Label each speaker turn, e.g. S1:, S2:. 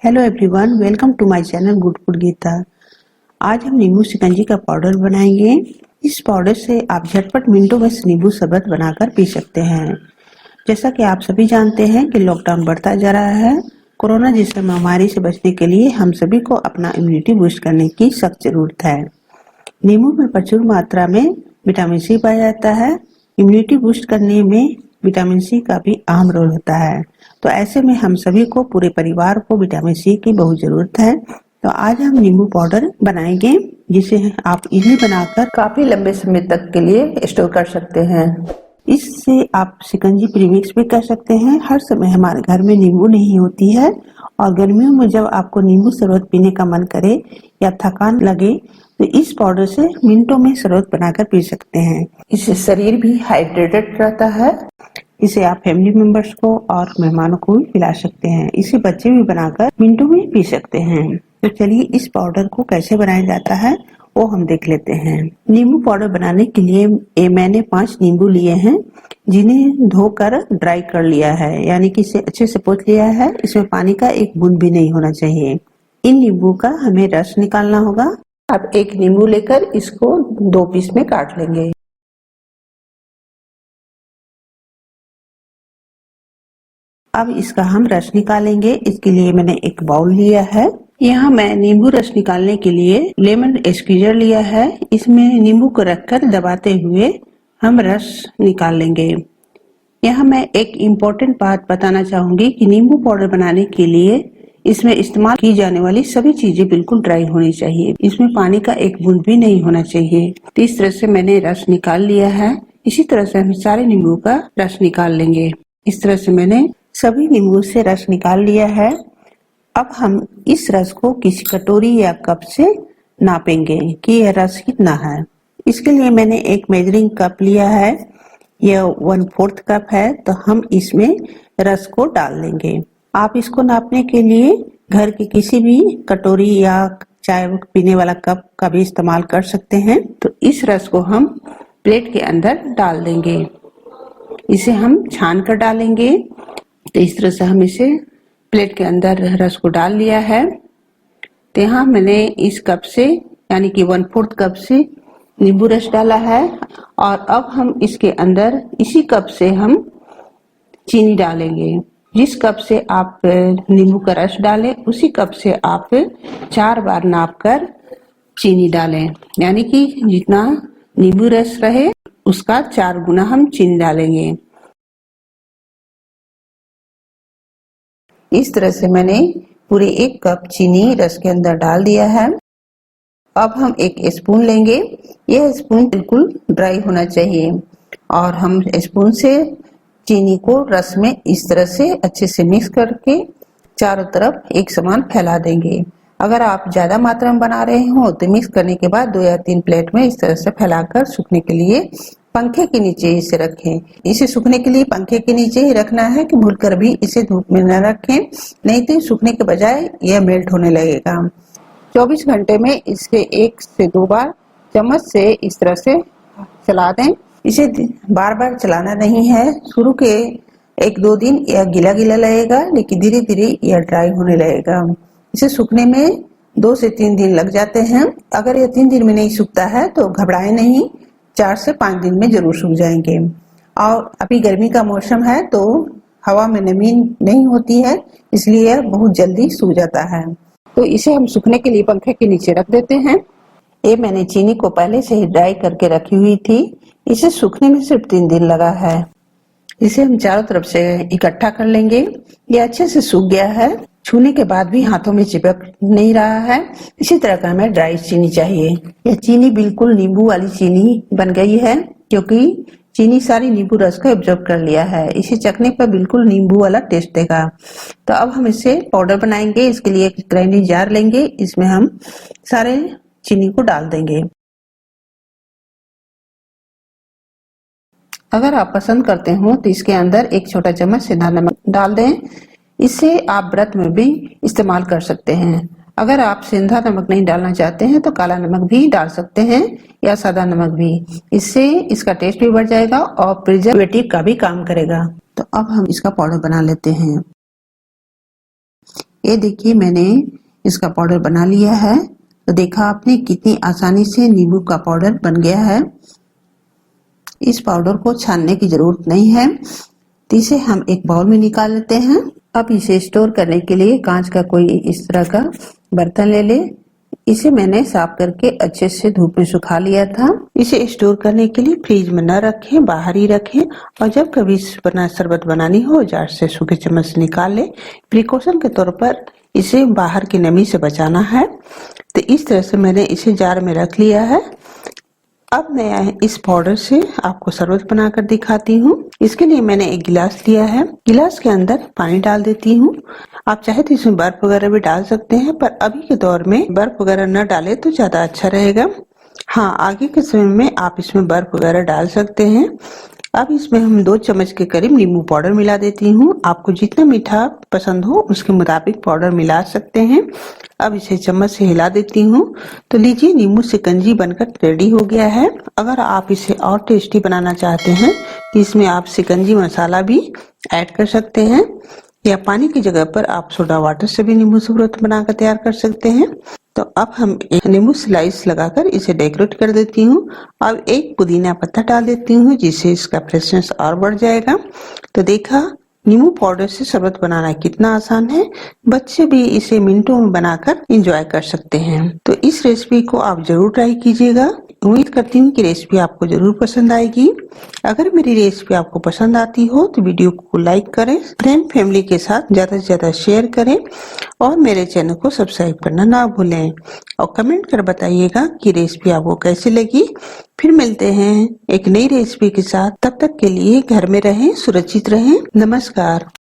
S1: Hello everyone, welcome to my channel good food Geeta. आज हम नींबू शिकंजी का पाउडर बनाएंगे। इस पाउडर से आप झटपट मिनटों में नींबू शरबत बनाकर पी सकते हैं। जैसा कि आप सभी जानते हैं कि लॉकडाउन बढ़ता जा रहा है। कोरोना जैसी महामारी से बचने के लिए हम सभी को अपना इम्यूनिटी बूस्ट करने की सख्त जरूरत है। नींबू में प्रचुर मात्रा में विटामिन सी पाया जाता है। इम्यूनिटी बूस्ट करने में विटामिन सी का भी अहम रोल होता है। तो ऐसे में हम सभी को, पूरे परिवार को विटामिन सी की बहुत जरूरत है। तो आज हम नींबू पाउडर बनाएंगे, जिसे आप इजी बनाकर काफी लंबे समय तक के लिए स्टोर कर सकते हैं। इससे आप शिकंजी प्रीमिक्स भी कर सकते हैं। हर समय हमारे घर में नींबू नहीं होती है और गर्मियों में जब आपको नींबू शरबत पीने का मन करे या थकान लगे तो इस पाउडर से मिनटों में शरबत बनाकर पी सकते हैं। इससे शरीर भी हाइड्रेटेड रहता है। इसे आप फैमिली मेंबर्स को और मेहमानों को भी पिला सकते हैं। इसे बच्चे भी बनाकर मिनटों में पी सकते हैं। तो चलिए इस पाउडर को कैसे बनाया जाता है वो हम देख लेते हैं। नींबू पाउडर बनाने के लिए मैंने 5 नींबू लिए हैं, जिन्हें धोकर ड्राई कर लिया है, यानी कि इसे अच्छे से पोंछ लिया है। इसमें पानी का एक बूंद भी नहीं होना चाहिए। इन नींबू का हमें रस निकालना होगा। अब एक नींबू लेकर इसको 2 पीस में काट लेंगे। अब इसका हम रस निकालेंगे। इसके लिए मैंने एक बाउल लिया है। यहाँ मैं नींबू रस निकालने के लिए लेमन स्क्वीजर लिया है। इसमें नींबू को रखकर दबाते हुए हम रस निकाल लेंगे। यहाँ मैं एक इम्पोर्टेंट बात बताना चाहूंगी कि नींबू पाउडर बनाने के लिए इसमें इस्तेमाल की जाने वाली सभी चीजें बिल्कुल ड्राई होनी चाहिए। इसमें पानी का एक बूंद भी नहीं होना चाहिए। तो इस तरह से मैंने रस निकाल लिया है। इसी तरह से हम सारे नींबू का रस निकाल लेंगे। इस तरह से मैंने सभी नींबू से रस निकाल लिया है। अब हम इस रस को किसी कटोरी या कप से नापेंगे कि यह रस कितना है। इसके लिए मैंने एक मेजरिंग कप लिया है। यह 1/4 कप है। तो हम इसमें रस को डाल देंगे। आप इसको नापने के लिए घर की किसी भी कटोरी या चाय पीने वाला कप का भी इस्तेमाल कर सकते हैं। तो इस रस को हम प्लेट के अंदर डाल देंगे। इसे हम छान कर डालेंगे। तो इस तरह से हम इसे प्लेट के अंदर रस को डाल लिया है। तो यहाँ मैंने इस कप से, यानी कि 1/4 कप से नींबू रस डाला है। और अब हम इसके अंदर इसी कप से हम चीनी डालेंगे। जिस कप से आप नींबू का रस डालें उसी कप से आप 4 बार नाप कर चीनी डालें, यानी कि जितना नींबू रस रहे उसका 4 गुना हम चीनी डालेंगे। इस तरह से मैंने पूरे 1 कप चीनी रस के अंदर डाल दिया है। अब हम एक स्पून लेंगे। यह स्पून बिल्कुल ड्राई होना चाहिए और हम स्पून से चीनी को रस में इस तरह से अच्छे से मिक्स करके चारों तरफ एक समान फैला देंगे। अगर आप ज्यादा मात्रा में बना रहे हो तो मिक्स करने के बाद 2 या 3 प्लेट में इस तरह से फैलाकर सूखने के लिए पंखे के नीचे इसे रखें। इसे सूखने के लिए पंखे के नीचे ही रखना है कि भूलकर भी इसे धूप में न रखें, नहीं तो सूखने के बजाय यह मेल्ट होने लगेगा। 24 घंटे में इसे 1 से 2 बार चम्मच से इस तरह से चला दें। इसे बार बार चलाना नहीं है। शुरू के 1-2 दिन यह गीला गीला लगेगा, लेकिन धीरे धीरे यह ड्राई होने लगेगा। इसे सूखने में 2 से 3 दिन लग जाते हैं। अगर यह 3 दिन में नहीं सूखता है तो घबराए नहीं, 4 से 5 दिन में जरूर सूख जाएंगे। और अभी गर्मी का मौसम है तो हवा में नमी नहीं होती है, इसलिए यह बहुत जल्दी सूख जाता है। तो इसे हम सूखने के लिए पंखे के नीचे रख देते हैं। ये मैंने चीनी को पहले से ही ड्राई करके रखी हुई थी। इसे सूखने में सिर्फ 3 दिन लगा है। इसे हम चारों तरफ से इकट्ठा कर लेंगे। ये अच्छे से सूख गया है। छूने के बाद भी हाथों में चिपक नहीं रहा है। इसी तरह का हमें ड्राई चीनी चाहिए। यह चीनी बिल्कुल नींबू वाली चीनी बन गई है, क्योंकि चीनी सारी नींबू रस को एब्जॉर्ब कर लिया है। इसे चखने पर बिल्कुल नींबू वाला टेस्ट देगा। तो अब हम इसे पाउडर बनाएंगे। इसके लिए एक ग्राइंडिंग जार लेंगे। इसमें हम सारे चीनी को डाल देंगे। अगर आप पसंद करते हो तो इसके अंदर 1 छोटा चम्मच सेंधा नमक डाल दें। इसे आप व्रत में भी इस्तेमाल कर सकते हैं। अगर आप सेंधा नमक नहीं डालना चाहते हैं तो काला नमक भी डाल सकते हैं या सादा नमक भी। इससे इसका टेस्ट भी बढ़ जाएगा और प्रिजर्वेटिव का भी काम करेगा। तो अब हम इसका पाउडर बना लेते हैं। ये देखिए मैंने इसका पाउडर बना लिया है। तो देखा आपने कितनी आसानी से नींबू का पाउडर बन गया है। इस पाउडर को छानने की जरूरत नहीं है। तो इसे हम एक बाउल में निकाल लेते हैं। अब इसे स्टोर करने के लिए कांच का कोई इस तरह का बर्तन ले ले। इसे मैंने साफ करके अच्छे से धूप में सुखा लिया था। इसे स्टोर करने के लिए फ्रिज में न रखें, बाहर ही रखें। और जब कभी शरबत बनानी हो, जार से सूखे चम्मच से निकाल ले। प्रिकॉशन के तौर पर इसे बाहर की नमी से बचाना है। तो इस तरह से मैंने इसे जार में रख लिया है। अब मैं इस पाउडर से आपको शरबत बनाकर दिखाती हूँ। इसके लिए मैंने एक गिलास लिया है। गिलास के अंदर पानी डाल देती हूँ। आप चाहे तो इसमें बर्फ वगैरह भी डाल सकते हैं, पर अभी के दौर में बर्फ वगैरह न डाले तो ज्यादा अच्छा रहेगा। हाँ, आगे के समय में आप इसमें बर्फ वगैरह डाल सकते हैं। अब इसमें हम 2 चम्मच के करीब नींबू पाउडर मिला देती हूँ। आपको जितना मीठा पसंद हो उसके मुताबिक पाउडर मिला सकते हैं। अब इसे चम्मच से हिला देती हूँ। तो लीजिए, नींबू शिकंजी बनकर रेडी हो गया है। अगर आप इसे और टेस्टी बनाना चाहते हैं तो इसमें आप शिकंजी मसाला भी ऐड कर सकते हैं, या पानी की जगह पर आप सोडा वाटर से भी नींबू शरबत बनाकर तैयार कर सकते हैं। तो अब हम एक नींबू स्लाइस लगाकर इसे डेकोरेट कर देती हूँ। अब एक पुदीना पत्ता डाल देती हूँ, जिससे इसका फ्रेशनेस और बढ़ जाएगा। तो देखा, नींबू पाउडर से शरबत बनाना कितना आसान है। बच्चे भी इसे मिनटों में बनाकर एंजॉय कर सकते हैं। तो इस रेसिपी को आप जरूर ट्राई कीजिएगा। उम्मीद करती हूँ कि रेसिपी आपको जरूर पसंद आएगी। अगर मेरी रेसिपी आपको पसंद आती हो तो वीडियो को लाइक करें, फ्रेंड फैमिली के साथ ज्यादा से ज्यादा शेयर करें और मेरे चैनल को सब्सक्राइब करना ना भूलें। और कमेंट कर बताइएगा कि रेसिपी आपको कैसी लगी। फिर मिलते हैं एक नई रेसिपी के साथ। तब तक के लिए घर में रहें, सुरक्षित रहें। नमस्कार।